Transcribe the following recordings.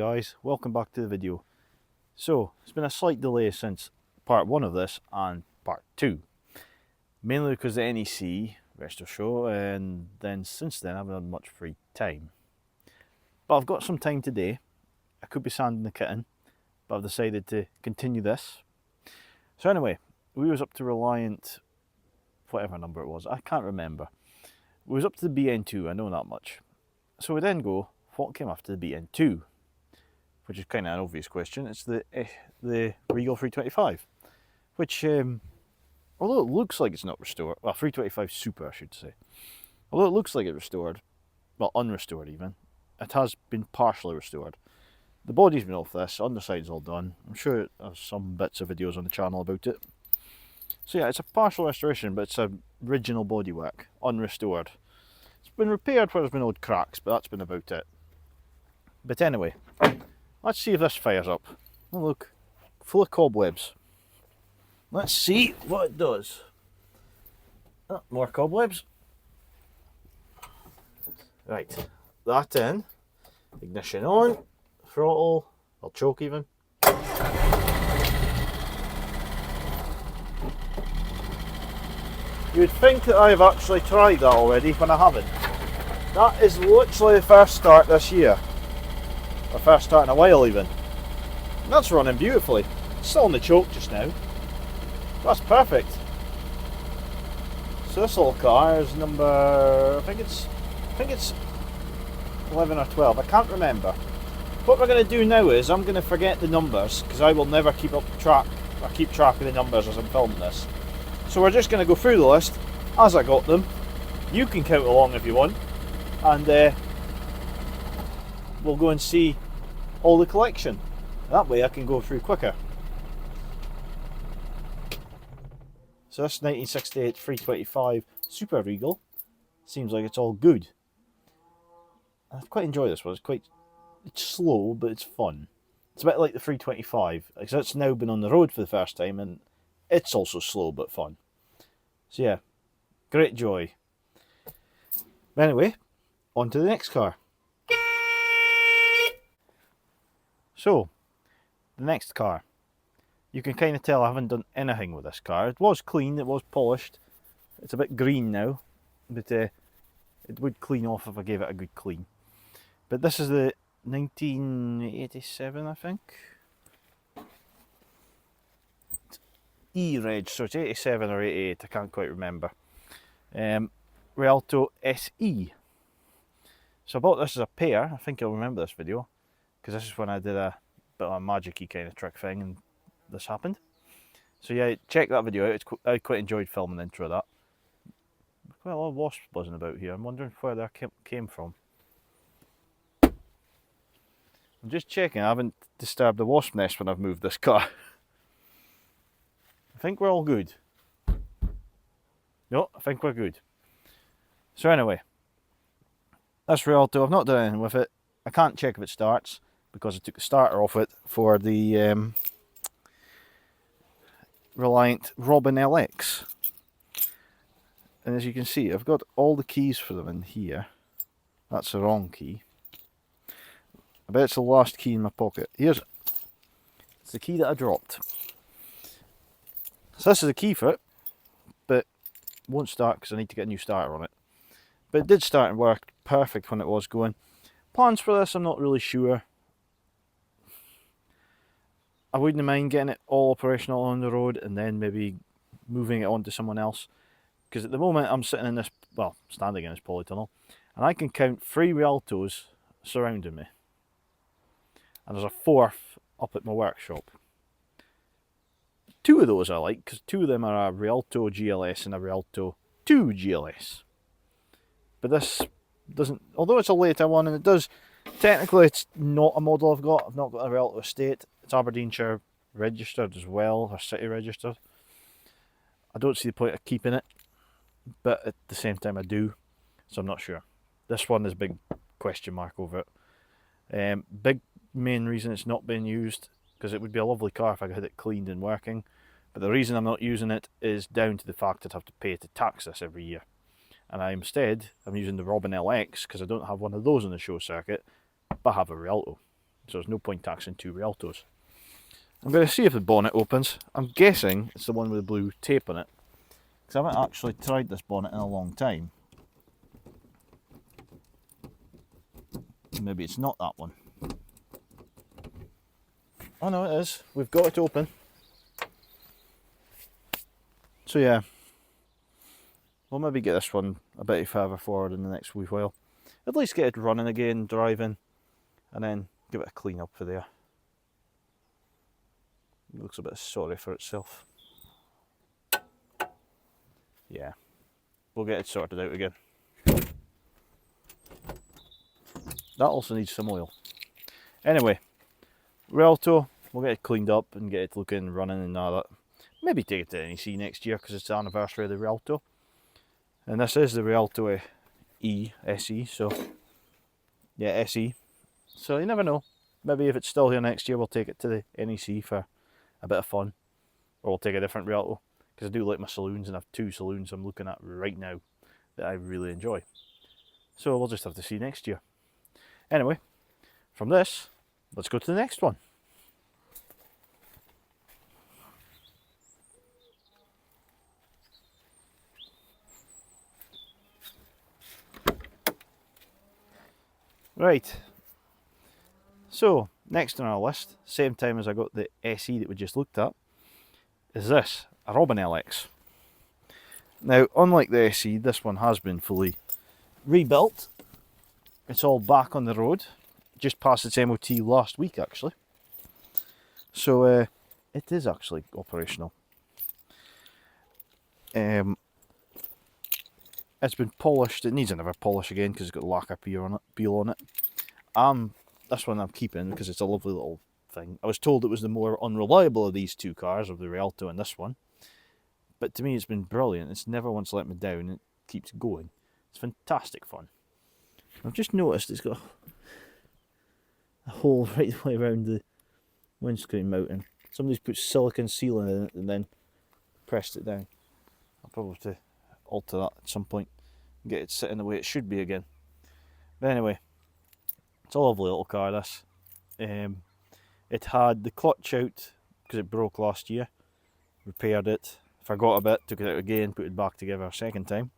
guys, welcome back to the video. So it's been a slight delay since part 1 of this and part 2, mainly because the NEC Resto show, and then since then I haven't had much free time. But I've got some time today. I could be sanding the kitten, but I've decided to continue this. So anyway, we was up to Reliant, whatever number it was, I can't remember. We was up to the BN2, I know that much. So we then go, what came after the BN2? Which is kind of an obvious question. It's the Regal 325, which, although it looks like it's not restored, well, 325 Super I should say, although it looks like it's restored, well, unrestored even, it has been partially restored. The body's been off this, underside's all done. I'm sure there's some bits of videos on the channel about it. So yeah, it's a partial restoration, but it's a original bodywork, unrestored. It's been repaired where there's been old cracks, but that's been about it. But anyway, let's see if this fires up. Oh look, full of cobwebs. Let's see what it does. Oh, more cobwebs. Right, that in. Ignition on. Throttle. I'll choke even. You'd think that I've actually tried that already when I haven't. That is literally the first start this year. Or first start in a while even. And that's running beautifully. It's still on the choke just now. That's perfect. So this little car is number, I think it's 11 or 12, I can't remember. What we're going to do now is I'm going to forget the numbers because I will never keep track of the numbers as I'm filming this. So we're just going to go through the list as I got them. You can count along if you want, and we'll go and see all the collection. That way I can go through quicker. So this 1968 325 Super Regal seems like it's all good. I quite enjoy this one. It's slow, but it's fun. It's a bit like the 325, because it's now been on the road for the first time, and it's also slow but fun. So yeah, great joy. Anyway, on to the next car. So, the next car. You can kind of tell I haven't done anything with this car. It was clean, it was polished. It's a bit green now, but it would clean off if I gave it a good clean. But this is the 1987, I think. It's E-Reg, so it's 87 or 88, I can't quite remember. Rialto SE. So I bought this as a pair. I think you'll remember this video, because this is when I did a bit of a magic-y kind of trick thing and this happened. So yeah, check that video out. I quite enjoyed filming the intro of that. Quite a lot of wasps buzzing about here. I'm wondering where they came from. I'm just checking I haven't disturbed the wasp nest when I've moved this car. I think we're all good. No, I think we're good. So anyway, that's Rialto. I've not done anything with it. I can't check if it starts because I took the starter off it for the Reliant Robin LX. And as you can see, I've got all the keys for them in here. That's the wrong key. I bet it's the last key in my pocket. It's the key that I dropped. So this is the key for it, but it won't start because I need to get a new starter on it. But it did start and work perfect when it was going. Plans for this, I'm not really sure. I wouldn't mind getting it all operational on the road and then maybe moving it on to someone else. Because at the moment I'm sitting in this, well, standing in this polytunnel, and I can count 3 Rialtos surrounding me. And there's a 4th up at my workshop. 2 of those I like, because 2 of them are a Rialto GLS and a Rialto 2 GLS. But this doesn't, although it's a later one, and it does, technically it's not a model I've got. I've not got a Rialto estate. It's Aberdeenshire registered as well, or city registered. I don't see the point of keeping it, but at the same time I do, so I'm not sure. This one is a big question mark over it. Big main reason it's not being used, because it would be a lovely car if I had it cleaned and working, but the reason I'm not using it is down to the fact that I have to pay to tax this every year. And I'm using the Robin LX because I don't have one of those on the show circuit, but I have a Rialto. so there's no point taxing 2 Rialtos. I'm going to see if the bonnet opens. I'm guessing it's the one with the blue tape on it, because I haven't actually tried this bonnet in a long time. Maybe it's not that one. Oh no, it is. We've got it open. So yeah, we'll maybe get this one a bit further forward in the next wee while. At least get it running again, driving, and then give it a clean up for there. It looks a bit sorry for itself. Yeah, we'll get it sorted out again. That also needs some oil. Anyway, Rialto, we'll get it cleaned up and get it looking, running and all that. Maybe take it to NEC next year because it's the anniversary of the Rialto. And this is the Rialto SE, so yeah, SE. So you never know. Maybe if it's still here next year, we'll take it to the NEC for a bit of fun. Or we'll take a different Rialto, because I do like my saloons, and I have 2 saloons I'm looking at right now that I really enjoy. So we'll just have to see next year. Anyway, from this, let's go to the next one. Right, so next on our list, same time as I got the SE that we just looked at, is this, a Robin LX. Now, unlike the SE, this one has been fully rebuilt. It's all back on the road, just passed its MOT last week actually. So it is actually operational. It's been polished. It needs another polish again because it's got lacquer peel on it. This one I'm keeping because it's a lovely little thing. I was told it was the more unreliable of these 2 cars, of the Rialto and this one. But to me it's been brilliant. It's never once let me down. It keeps going. It's fantastic fun. I've just noticed it's got a hole right the way around the windscreen mounting. Somebody's put silicone sealant in it and then pressed it down. I'll probably have to alter that at some point and get it sitting the way it should be again. But anyway, it's a lovely little car, this. It had the clutch out because it broke last year. Repaired it, forgot a bit, took it out again, put it back together a second time.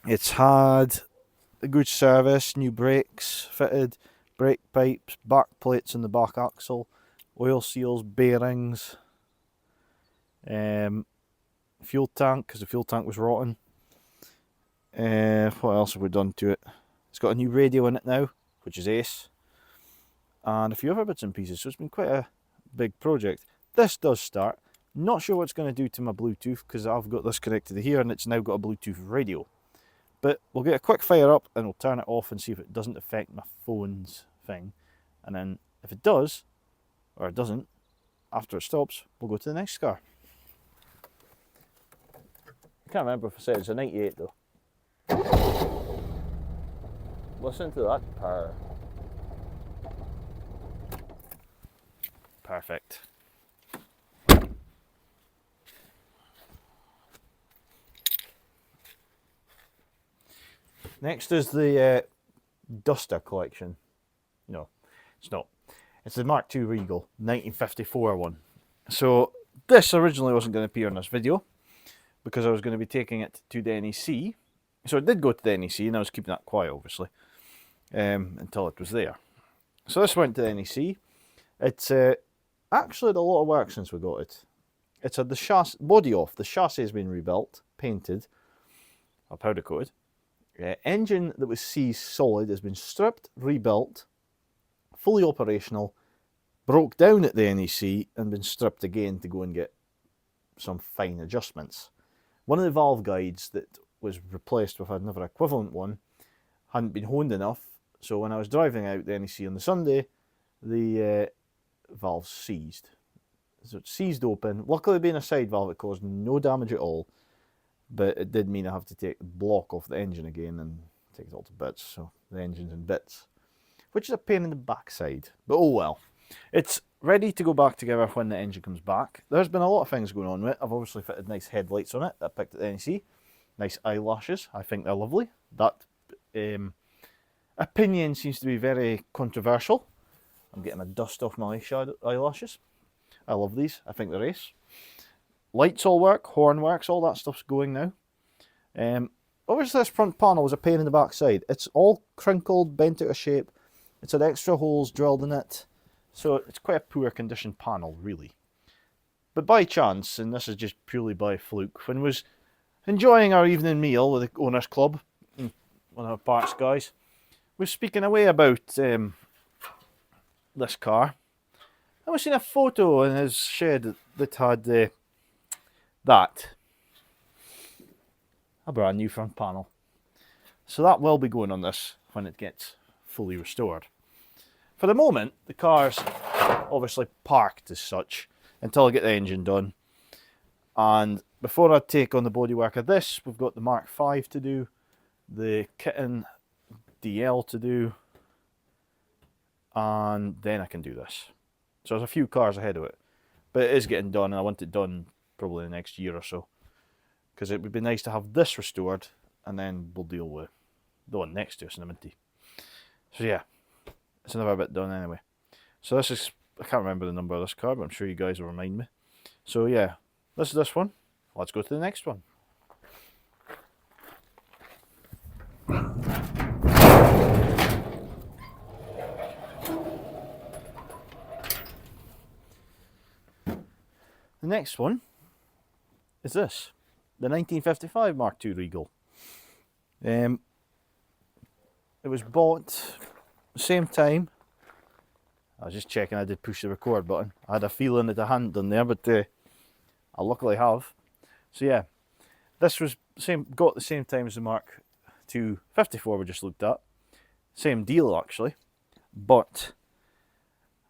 It's had a good service, new brakes fitted, brake pipes, back plates in the back axle, oil seals, bearings, fuel tank, because the fuel tank was rotten. What else have we done to it? It's got a new radio in it now, which is ace, and a few other bits and pieces, so it's been quite a big project. This does start. Not sure what it's going to do to my Bluetooth, because I've got this connected to here and it's now got a Bluetooth radio. But we'll get a quick fire up and we'll turn it off and see if it doesn't affect my phone's thing. And then if it does, or it doesn't, after it stops, we'll go to the next car. I can't remember if I said it's a 98 though. Listen to that power. Perfect. Next is the Duster collection. No, it's not. It's the Mark II Regal, 1954 one. So this originally wasn't going to appear in this video because I was going to be taking it to the NEC. So it did go to the NEC and I was keeping that quiet obviously until it was there. So this went to the NEC. It's actually had a lot of work since we got it. It's had the chassis, body off, the chassis has been rebuilt, painted, or powder coated. Engine that was seized solid has been stripped, rebuilt, fully operational, broke down at the NEC and been stripped again to go and get some fine adjustments. One of the valve guides that was replaced with another equivalent one hadn't been honed enough, so when I was driving out the NEC on the Sunday, the valve seized. So it seized open. Luckily being a side valve, it caused no damage at all. But it did mean I have to take the block off the engine again and take it all to bits, so the engine's in bits. Which is a pain in the backside, but oh well. It's ready to go back together when the engine comes back. There's been a lot of things going on with it. I've obviously fitted nice headlights on it that I picked at the NEC. Nice eyelashes, I think they're lovely. That, Opinion seems to be very controversial. I'm getting a dust off my eyelashes. I love these. I think they're ace. Lights all work, horn works, all that stuff's going now. Obviously this front panel was a pain in the backside. It's all crinkled, bent out of shape. It's had extra holes drilled in it. So it's quite a poor condition panel, really. But by chance, and this is just purely by fluke, when I was enjoying our evening meal with the owners club, one of our parts guys, was speaking away about this car. I was seeing a photo in his shed that had that. A brand new front panel. So that will be going on this when it gets fully restored. For the moment, the car's obviously parked as such until I get the engine done. And before I take on the bodywork of this, we've got the Mark 5 to do, the Kitten DL to do, and then I can do this. So there's a few cars ahead of it. But it is getting done, and I want it done probably in the next year or so. Because it would be nice to have this restored, and then we'll deal with the one next to us in the Minty. So yeah, it's another bit done anyway. So this is, I can't remember the number of this car, but I'm sure you guys will remind me. So yeah, this is this one. Let's go to the next one. The next one is this. The 1955 Mark II Regal. It was bought same time. I was just checking I did push the record button. I had a feeling that I hadn't done there, but I luckily have. So yeah, this was got the same time as the Mark II 54 we just looked at. Same deal actually, but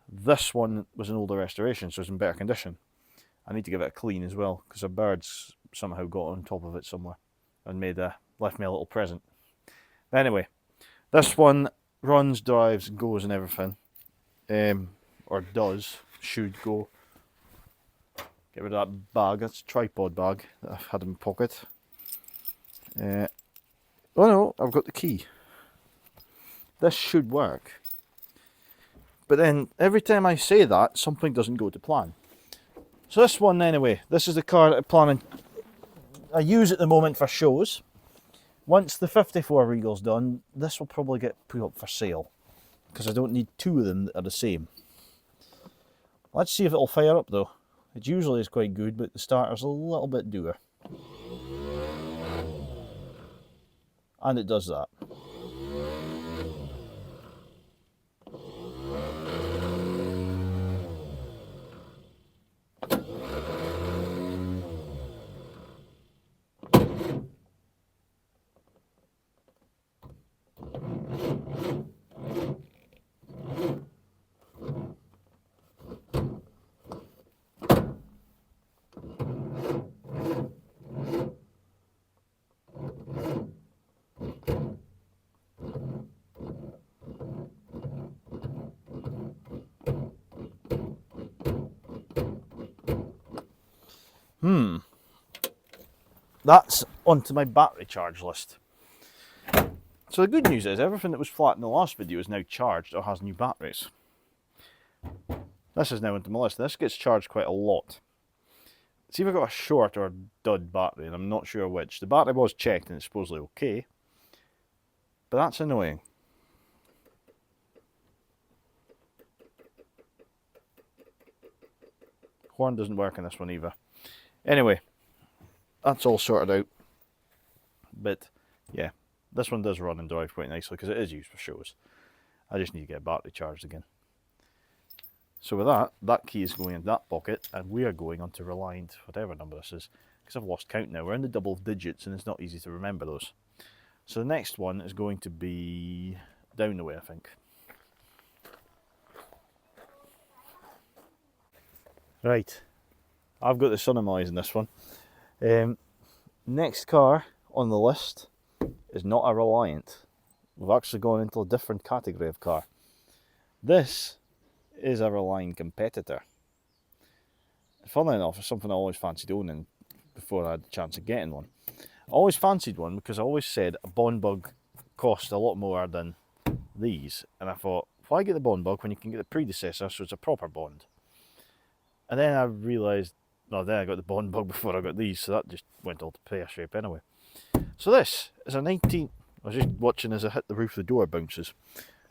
this one was an older restoration, so it's in better condition. I need to give it a clean as well, because a bird's somehow got on top of it somewhere and left me a little present. But anyway, this one runs, drives, goes and everything. Or does, should go. Get rid of that bag, that's a tripod bag that I've had in my pocket. Oh no, I've got the key. This should work. But then every time I say that, something doesn't go to plan. So this one anyway, this is the car that I'm planning. I use at the moment for shows. Once the 54 Regal's done, this will probably get put up for sale, because I don't need two of them that are the same. Let's see if it'll fire up though. It usually is quite good, but the starter's a little bit dour. And it does that. That's onto my battery charge list. So the good news is everything that was flat in the last video is now charged or has new batteries. This is now into my list. This gets charged quite a lot. It's either got a short or a dud battery, and I'm not sure which. The battery was checked and it's supposedly okay, but that's annoying. Horn doesn't work in this one either. Anyway, that's all sorted out. But yeah, this one does run and drive quite nicely because it is used for shows. I just need to get a battery charged again. So with that, that key is going in that pocket, and we are going on to Reliant, whatever number this is, because I've lost count now. We're in the double digits and it's not easy to remember those. So the next one is going to be down the way, I think. Right, I've got the sun in my eyes in this one. Next car on the list is not a Reliant. We've actually gone into a different category of car. This is a Reliant competitor. Funnily enough, it's something I always fancied owning before I had the chance of getting one. I always fancied one because I always said a Bond Bug cost a lot more than these, and I thought, why get the Bond Bug when you can get the predecessor, so it's a proper Bond? And then I realised, no, then I got the Bond Bug before I got these, so that just went all to pear-shape anyway. So this is a 19... I was just watching as I hit the roof, the door bounces.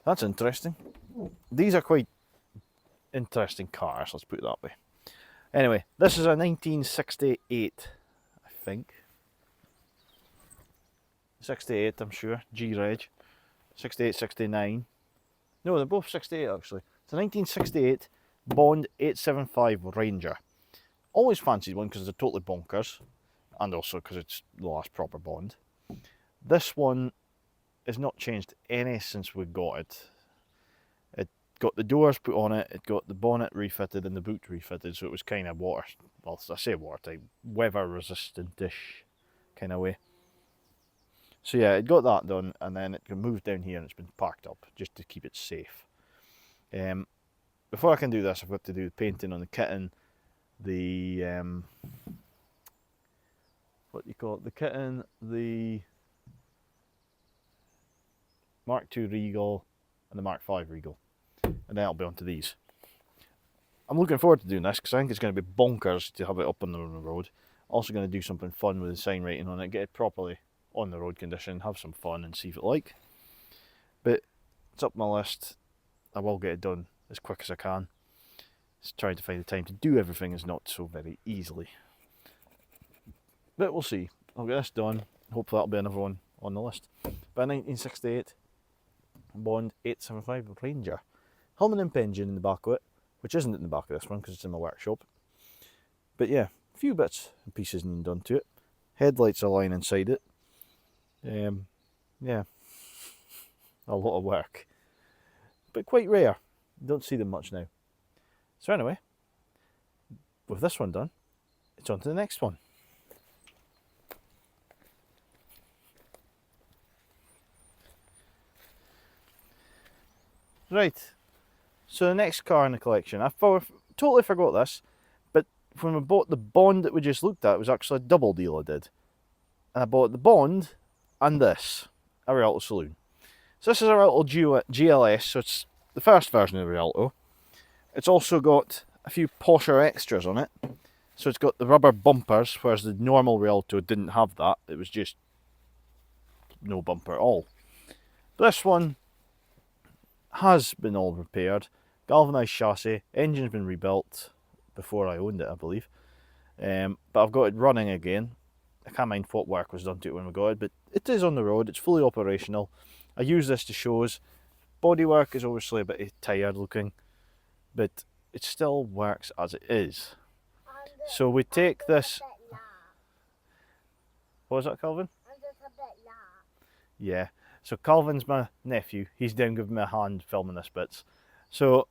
That's interesting. These are quite interesting cars, let's put it that way. Anyway, this is a 1968, I think. 68, I'm sure. G-Reg. 68, 69. No, they're both 68 actually. It's a 1968 Bond 875 Ranger. Always fancied one because they're totally bonkers, and also because it's the last proper Bond. This one has not changed any since we got it. It got the doors put on it, it got the bonnet refitted and the boot refitted, so it was kind of water, well, I say watertight, weather resistant-ish kind of way. So yeah, it got that done, and then it moved down here and it's been parked up just to keep it safe. Before I can do this, I've got to do the painting on the kitten, the what do you call it? The kitten, the Mark II Regal, and the Mark V Regal, and then I'll be on to these. I'm looking forward to doing this because I think it's going to be bonkers to have it up on the road. Also going to do something fun with the sign rating on it, get it properly on the road condition, have some fun and see if it like. But it's up my list. I will get it done as quick as I can. Just trying to find the time to do everything is not so very easily. But we'll see. I'll get this done. Hopefully that'll be another one on the list. But 1968 Bond 875 Ranger. Hillman imp engine in the back of it, which isn't in the back of this one because it's in my workshop. But yeah, a few bits and pieces needing done to it. Headlights are lying inside it. Yeah, a lot of work, but quite rare. Don't see them much now. So anyway, with this one done, it's on to the next one. Right, so the next car in the collection, I totally forgot this, but when we bought the Bond that we just looked at, it was actually a double deal I did. And I bought the Bond and this, a Rialto Saloon. So this is a Rialto GLS, so it's the first version of the Rialto. It's also got a few posher extras on it. So it's got the rubber bumpers, whereas the normal Rialto didn't have that. It was just no bumper at all. This one has been all repaired. Galvanised chassis, engine's been rebuilt before I owned it, I believe. But I've got it running again. I can't mind what work was done to it when we got it, but it is on the road, it's fully operational. I use this to shows. Bodywork is obviously a bit tired looking, but it still works as it is. So we take this... What was that, Calvin? I'm just a bit loud. Yeah, so Calvin's my nephew. He's down giving me a hand filming this bits. So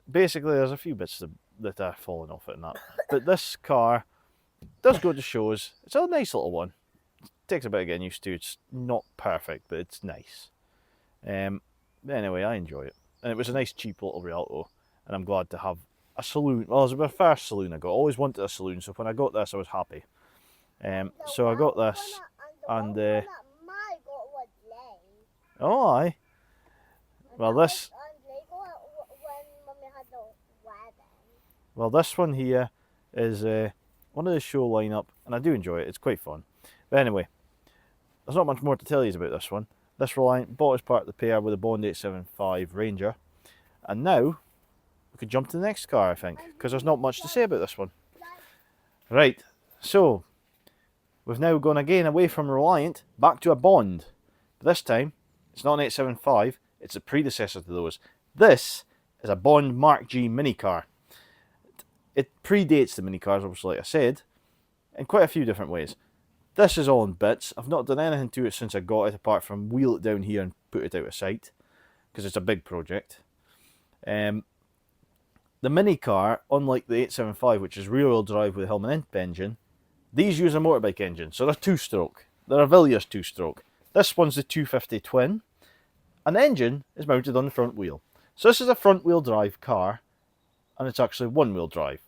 basically there's a few bits that are falling off it and that. But this car does go to shows. It's a nice little one. It takes a bit of getting used to. It's not perfect, but it's nice. Anyway, I enjoy it. And it was a nice cheap little Rialto. And I'm glad to have a Saloon. Well, it was my first Saloon I got. I always wanted a Saloon, so when I got this I was happy. So I got this and... oh aye. Well this... Well this one here is one of the show lineup, and I do enjoy it, it's quite fun. But anyway, there's not much more to tell you about this one. This Reliant bought as part of the pair with a Bond 875 Ranger. And now, we could jump to the next car, I think, because there's not much to say about this one. Right, so, we've now gone again away from Reliant, back to a Bond. But this time, it's not an 875, it's a predecessor to those. This is a Bond Mark G Minicar. It predates the Minicars, obviously, like I said, in quite a few different ways. This is all in bits. I've not done anything to it since I got it, apart from wheel it down here and put it out of sight, because it's a big project. The Minicar, unlike the 875, which is rear-wheel drive with a Hillman imp engine, these use a motorbike engine, so they're two-stroke. They're a Villiers two-stroke. This one's the 250 twin, and the engine is mounted on the front wheel. So this is a front-wheel drive car, and it's actually one-wheel drive,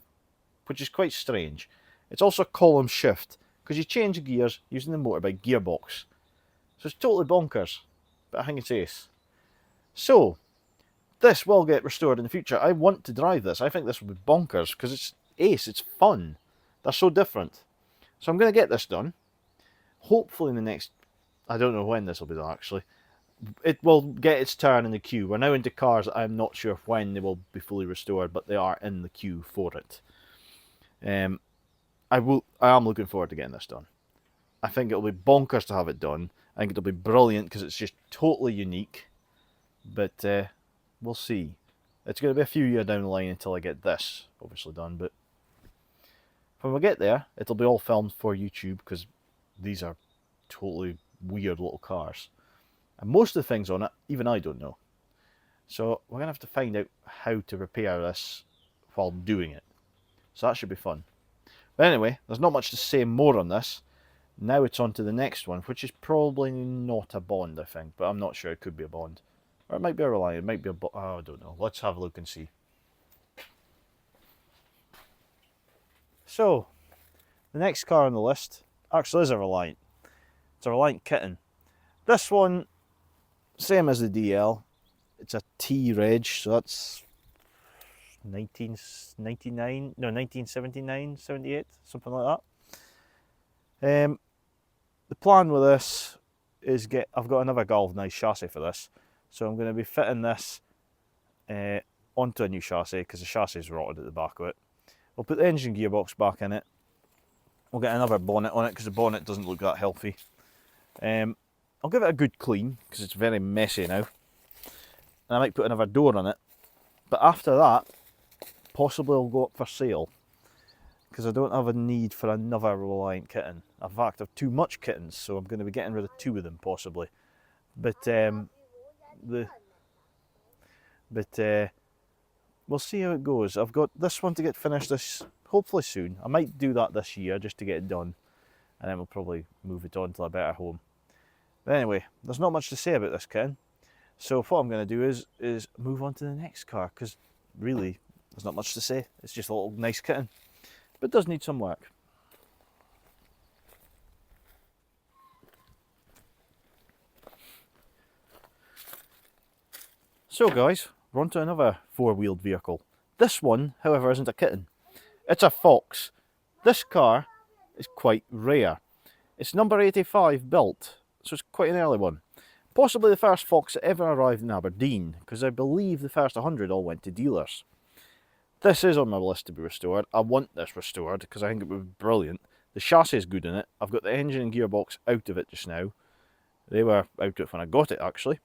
which is quite strange. It's also column shift, because you change gears using the motorbike gearbox. So it's totally bonkers, but I think it's ace. So, this will get restored in the future. I want to drive this. I think this would be bonkers because it's ace, it's fun. They're so different. So I'm going to get this done. Hopefully in the next, I don't know when this will be done actually. It will get its turn in the queue. We're now into cars that I'm not sure when they will be fully restored, but they are in the queue for it. I am looking forward to getting this done. I think it'll be bonkers to have it done. I think it'll be brilliant because it's just totally unique. But we'll see. It's going to be a few years down the line until I get this obviously done. But when we get there, it'll be all filmed for YouTube because these are totally weird little cars. And most of the things on it, even I don't know. So we're going to have to find out how to repair this while doing it. So that should be fun. But anyway, there's not much to say more on this. Now it's on to the next one, which is probably not a Bond, I think. But I'm not sure. It could be a Bond. Or it might be a Reliant. It might be a... Oh, I don't know. Let's have a look and see. So, the next car on the list actually is a Reliant. It's a Reliant Kitten. This one, same as the DL. It's a T-Reg, so that's 1999, no, 1979, 78, something like that. The plan with this is I've got another galvanised chassis for this, so I'm going to be fitting this onto a new chassis because the chassis is rotted at the back of it. We'll put the engine gearbox back in it. We'll get another bonnet on it because the bonnet doesn't look that healthy. I'll give it a good clean because it's very messy now. And I might put another door on it. But after that, possibly I'll go up for sale because I don't have a need for another Reliant Kitten. In fact, I have too much kittens, so I'm going to be getting rid of 2 of them possibly. But we'll see how it goes. I've got this one to get finished hopefully soon. I might do that this year just to get it done, and then we'll probably move it on to a better home. But anyway, there's not much to say about this kitten. So what I'm going to do is move on to the next car because really there's not much to say. It's just a little nice kitten, but it does need some work. So guys, we're on to another 4-wheeled vehicle. This one, however, isn't a kitten. It's a Fox. This car is quite rare. It's number 85 built, so it's quite an early one. Possibly the first Fox that ever arrived in Aberdeen, because I believe the first 100 all went to dealers. This is on my list to be restored. I want this restored because I think it would be brilliant. The chassis is good in it. I've got the engine and gearbox out of it just now. They were out of it when I got it actually.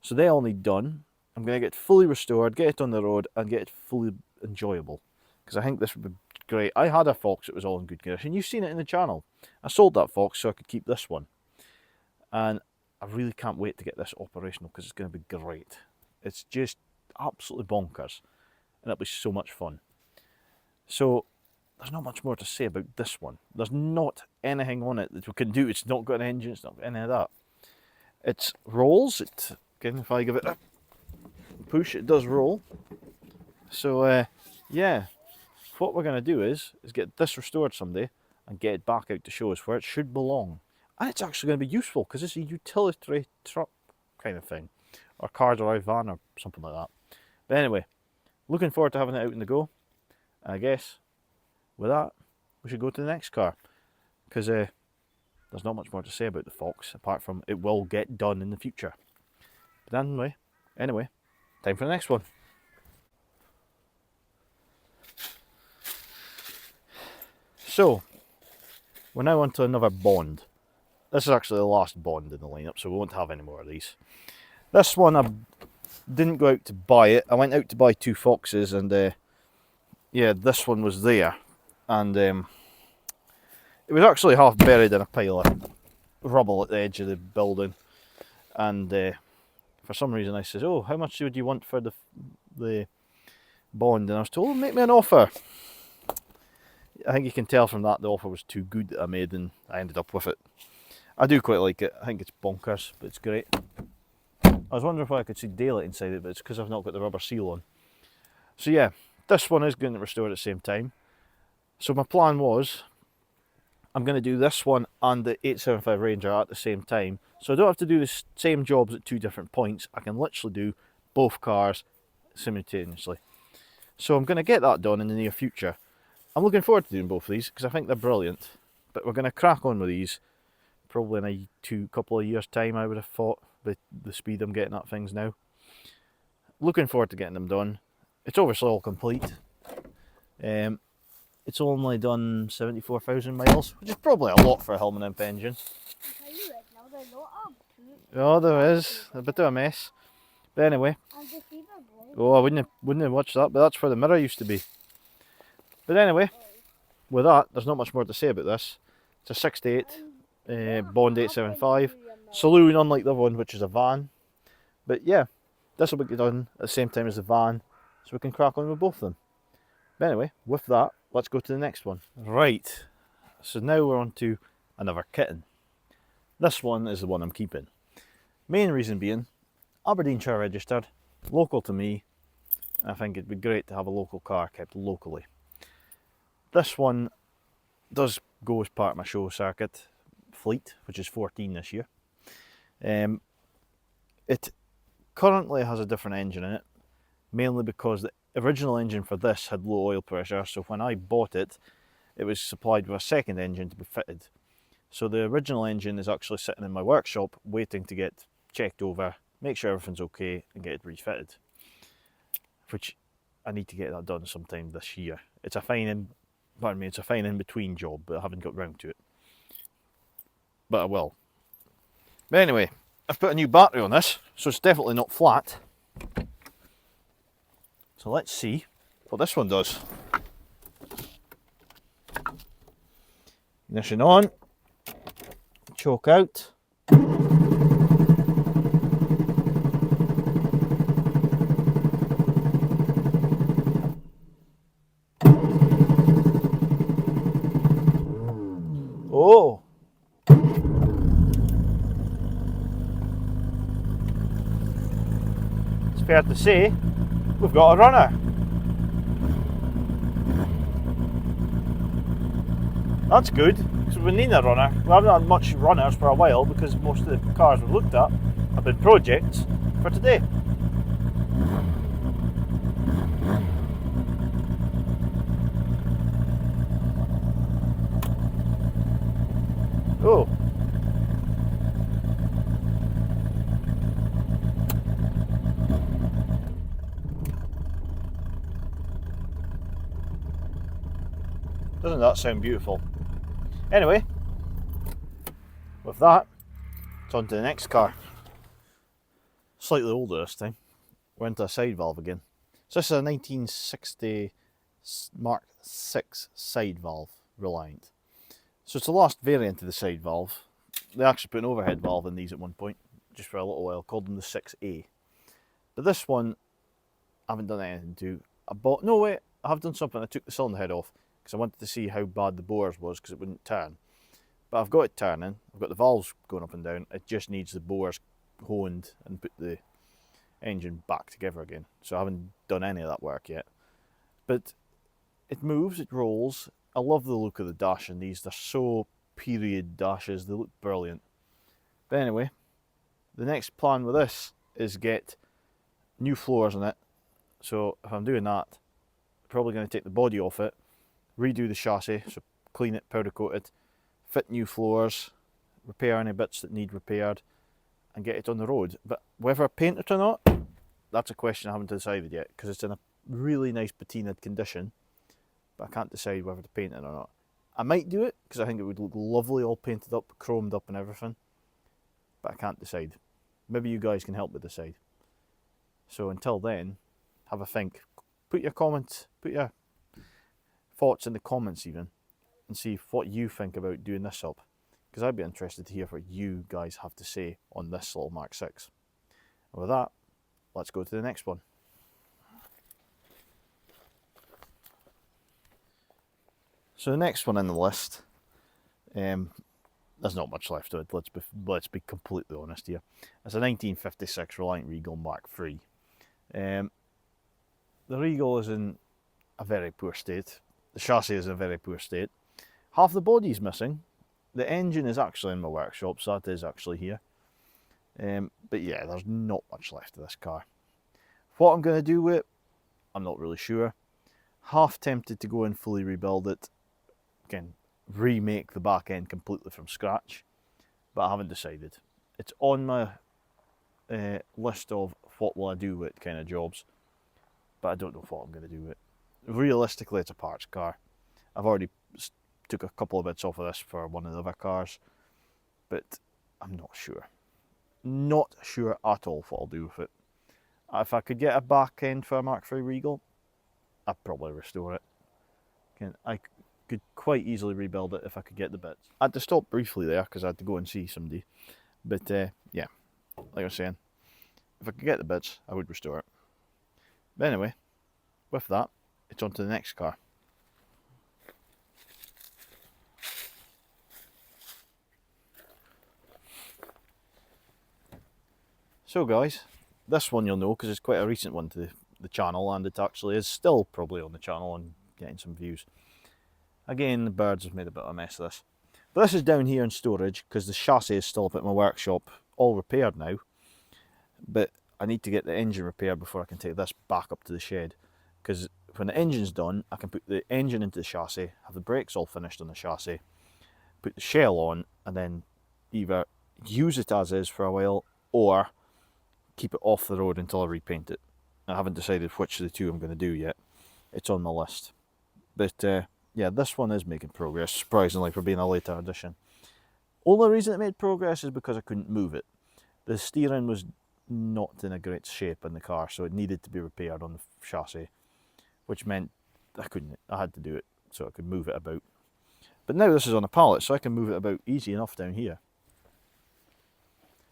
So they all need done. I'm going to get it fully restored, get it on the road and get it fully enjoyable. Because I think this would be great. I had a Fox that was all in good condition. You've seen it in the channel. I sold that Fox so I could keep this one. And I really can't wait to get this operational because it's going to be great. It's just absolutely bonkers. And it'll be so much fun. So, there's not much more to say about this one. There's not anything on it that we can do. It's not got an engine, it's not got any of that. It rolls. Again, if I give it a push, it does roll. So, yeah. What we're going to do is get this restored someday and get it back out to show us where it should belong. And it's actually going to be useful because it's a utility truck kind of thing. Or car drive van or something like that. But anyway, looking forward to having it out in the go. And I guess with that, we should go to the next car. Because there's not much more to say about the Fox, apart from it will get done in the future. But anyway, time for the next one. So, we're now on to another Bond. This is actually the last Bond in the lineup, so we won't have any more of these. This one, I didn't go out to buy it. I went out to buy 2 Foxes, and yeah, this one was there. And it was actually half buried in a pile of rubble at the edge of the building. And for some reason I said, oh, how much would you want for the Bond? And I was told, make me an offer. I think you can tell from that the offer was too good that I made, and I ended up with it. I do quite like it. I think it's bonkers, but it's great. I was wondering if I could see daylight inside it, but it's because I've not got the rubber seal on. So yeah, this one is going to restore at the same time. So my plan was, I'm going to do this one and the 875 Ranger at the same time, so I don't have to do the same jobs at two different points. I can literally do both cars simultaneously. So I'm going to get that done in the near future. I'm looking forward to doing both of these because I think they're brilliant. But we're going to crack on with these probably in a couple of years' time, I would have thought, with the speed I'm getting at things now. Looking forward to getting them done. It's obviously all complete. It's only done 74,000 miles, which is probably a lot for a Hillman Imp engine. Oh, there is a bit of a mess. But anyway, oh, I wouldn't have watched that, but that's where the mirror used to be. But anyway, with that, there's not much more to say about this. It's a 68 Bond 875 Saloon, unlike the other one, which is a van. But yeah, this will be done at the same time as the van, so we can crack on with both of them. But anyway, with that, let's go to the next one. Right, so now we're on to another kitten. This one is the one I'm keeping. Main reason being, Aberdeenshire registered, local to me. I think it'd be great to have a local car kept locally. This one does go as part of my show circuit fleet, which is 14 this year. It currently has a different engine in it, mainly because the original engine for this had low oil pressure, so when I bought it, it was supplied with a second engine to be fitted. So the original engine is actually sitting in my workshop waiting to get checked over, make sure everything's okay and get it refitted, which I need to get that done sometime this year. It's a fine in between job, but I haven't got round to it, but I will. But anyway, I've put a new battery on this, so it's definitely not flat. So let's see what this one does. Ignition on, choke out. Oh! It's fair to say, we've got a runner. That's good, because we need a runner. We haven't had much runners for a while because most of the cars we've looked at have been projects for today. Oh. Doesn't that sound beautiful? Anyway, with that, it's on to the next car. Slightly older this time. We're into a side valve again. So this is a 1960 Mark 6 side valve, Reliant. So it's the last variant of the side valve. They actually put an overhead valve in these at one point, just for a little while, called them the 6A. But this one, I haven't done anything to. I have done something. I took the cylinder head off, because I wanted to see how bad the bores was, because it wouldn't turn. But I've got it turning, I've got the valves going up and down, it just needs the bores honed and put the engine back together again. So I haven't done any of that work yet. But it moves, it rolls. I love the look of the dash in these, they're so period dashes, they look brilliant. But anyway, the next plan with this is get new floors in it. So if I'm doing that, I'm probably going to take the body off it, redo the chassis, so clean it, powder coat it, fit new floors, repair any bits that need repaired, and get it on the road. But whether I paint it or not, that's a question I haven't decided yet, because it's in a really nice patinaed condition, but I can't decide whether to paint it or not. I might do it, because I think it would look lovely all painted up, chromed up and everything, but I can't decide. Maybe you guys can help me decide. So until then, have a think. Put your comments, put your thoughts in the comments even, and see what you think about doing this up, because I'd be interested to hear what you guys have to say on this little Mark 6. And with that, let's go to the next one. So the next one in the list, there's not much left to it, let's be completely honest here. It's a 1956 Reliant Regal Mark III. The Regal is in a very poor state. The chassis is in a very poor state. Half the body's missing. The engine is actually in my workshop, so that is actually here. But yeah, there's not much left of this car. What I'm going to do with it, I'm not really sure. Half tempted to go and fully rebuild it. Again, remake the back end completely from scratch. But I haven't decided. It's on my list of what will I do with kind of jobs. But I don't know what I'm going to do with it. Realistically, it's a parts car. I've already took a couple of bits off of this for one of the other cars. But I'm not sure. Not sure at all what I'll do with it. If I could get a back end for a Mark III Regal, I'd probably restore it. Again, I could quite easily rebuild it if I could get the bits. I had to stop briefly there because I had to go and see somebody. But yeah, like I was saying, if I could get the bits, I would restore it. But anyway, with that, it's on to the next car. So guys, this one you'll know because it's quite a recent one to the channel, and it actually is still probably on the channel and getting some views. Again, the birds have made a bit of a mess of this. But this is down here in storage because the chassis is still up at my workshop, all repaired now. But I need to get the engine repaired before I can take this back up to the shed. Because when the engine's done, I can put the engine into the chassis, have the brakes all finished on the chassis, put the shell on, and then either use it as is for a while, or keep it off the road until I repaint it. I haven't decided which of the two I'm going to do yet. It's on my list. But yeah, this one is making progress, surprisingly, for being a later edition. Only reason it made progress is because I couldn't move it. The steering was not in a great shape in the car, so it needed to be repaired on the chassis, which meant I had to do it so I could move it about. But now this is on a pallet, so I can move it about easy enough down here.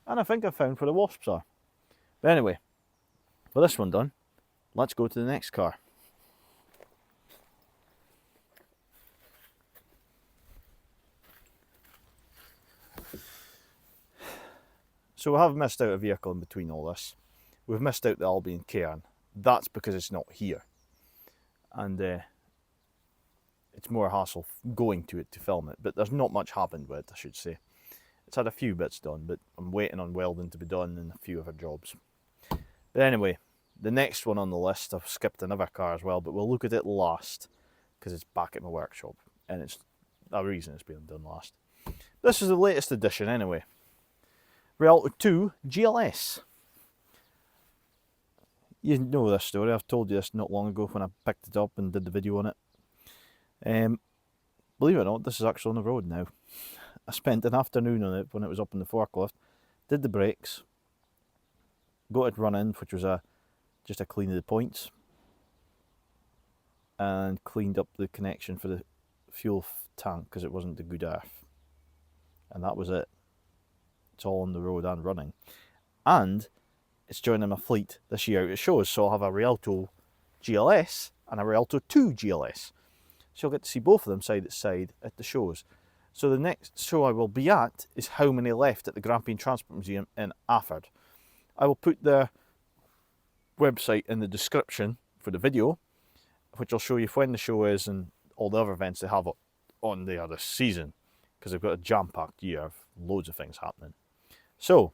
And I think I've found where the wasps are. But anyway, with this one done, let's go to the next car. So we have missed out a vehicle in between all this. We've missed out the Albion Cairn. That's because it's not here. And it's more hassle going to it to film it. But there's not much happened with it, I should say. It's had a few bits done, but I'm waiting on welding to be done and a few other jobs. But anyway, the next one on the list, I've skipped another car as well, but we'll look at it last because it's back at my workshop. And it's a reason it's being done last. This is the latest edition anyway. Rialto 2 GLS. You know this story, I've told you this not long ago when I picked it up and did the video on it. Believe it or not, this is actually on the road now. I spent an afternoon on it when it was up in the forklift, did the brakes, got it running, which was just a clean of the points, and cleaned up the connection for the fuel tank because it wasn't the good earth. And that was it. It's all on the road and running. And it's joining my fleet this year out at shows, so I'll have a Rialto GLS and a Rialto 2 GLS. So you'll get to see both of them side by side at the shows. So the next show I will be at is How Many Left at the Grampian Transport Museum in Afford. I will put their website in the description for the video, which will show you when the show is and all the other events they have on there this season, because they've got a jam-packed year of loads of things happening. So,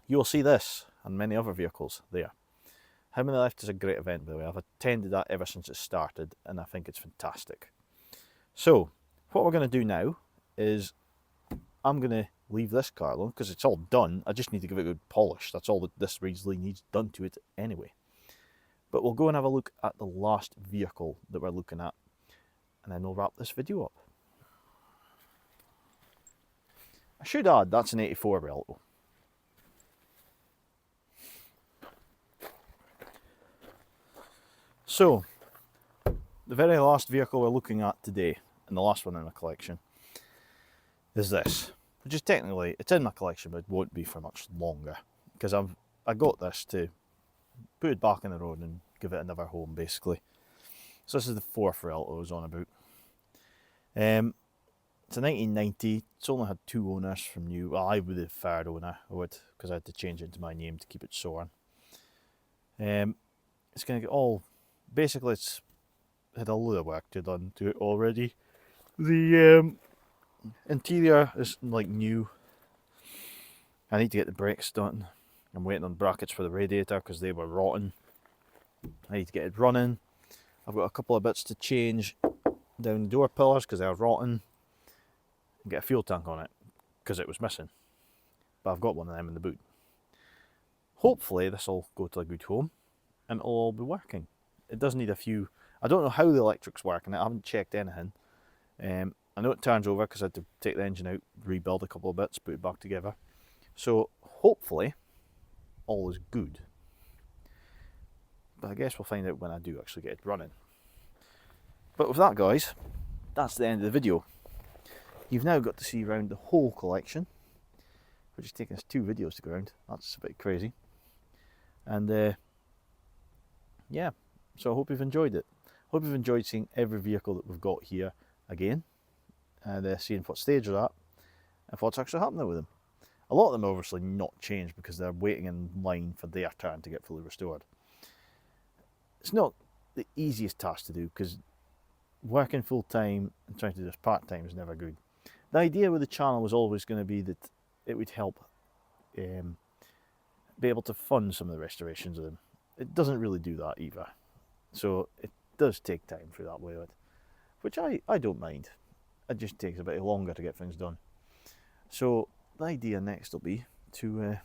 you'll see this and many other vehicles there. How Many Left is a great event, by the way. I've attended that ever since it started, and I think it's fantastic. So, what we're going to do now is I'm going to leave this car alone because it's all done. I just need to give it a good polish. That's all that this really needs done to it anyway. But we'll go and have a look at the last vehicle that we're looking at, and then we'll wrap this video up. I should add, that's an 84 Rialto. So, the very last vehicle we're looking at today, and the last one in my collection, is this. Which is technically, it's in my collection, but it won't be for much longer. Because I got this to put it back in the road and give it another home, basically. So this is the fourth Rialto I was on about. It's a 1990, it's only had 2 owners from new. Well, I was the third owner of it, because I had to change it into my name to keep it soaring. It's going to get all, basically it's had a load of work done to it already. The interior is like new. I need to get the brakes done. I'm waiting on brackets for the radiator because they were rotten. I need to get it running. I've got a couple of bits to change down the door pillars because they're rotten. And get a fuel tank on it because it was missing. But I've got one of them in the boot. Hopefully this will go to a good home and it'll all be working. It does need a few... I don't know how the electric's working. I haven't checked anything. I know it turns over because I had to take the engine out, rebuild a couple of bits, put it back together. So hopefully all is good. But I guess we'll find out when I do actually get it running. But with that, guys, that's the end of the video. You've now got to see around the whole collection, which has taken us 2 videos to go around. That's a bit crazy. And yeah, so I hope you've enjoyed it. Hope you've enjoyed seeing every vehicle that we've got here again, and seeing what stage they're at and what's actually happening with them. A lot of them are obviously not changed because they're waiting in line for their turn to get fully restored. It's not the easiest task to do because working full time and trying to do this part time is never good. The idea with the channel was always going to be that it would help be able to fund some of the restorations of them. It doesn't really do that either. So it does take time through that way, which I don't mind. It just takes a bit longer to get things done. So the idea next will be to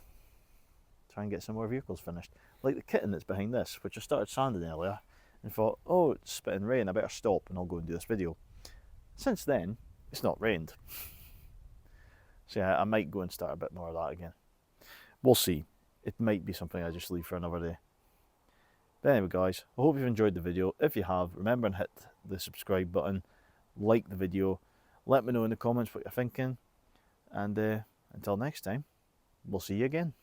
try and get some more vehicles finished. Like the kitten that's behind this, which I started sanding earlier and thought, oh, it's spitting rain, I better stop and I'll go and do this video. Since then, it's not rained. So yeah, I might go and start a bit more of that again. We'll see. It might be something I just leave for another day. But anyway, guys, I hope you've enjoyed the video. If you have, remember and hit the subscribe button, like the video, let me know in the comments what you're thinking, and until next time, we'll see you again.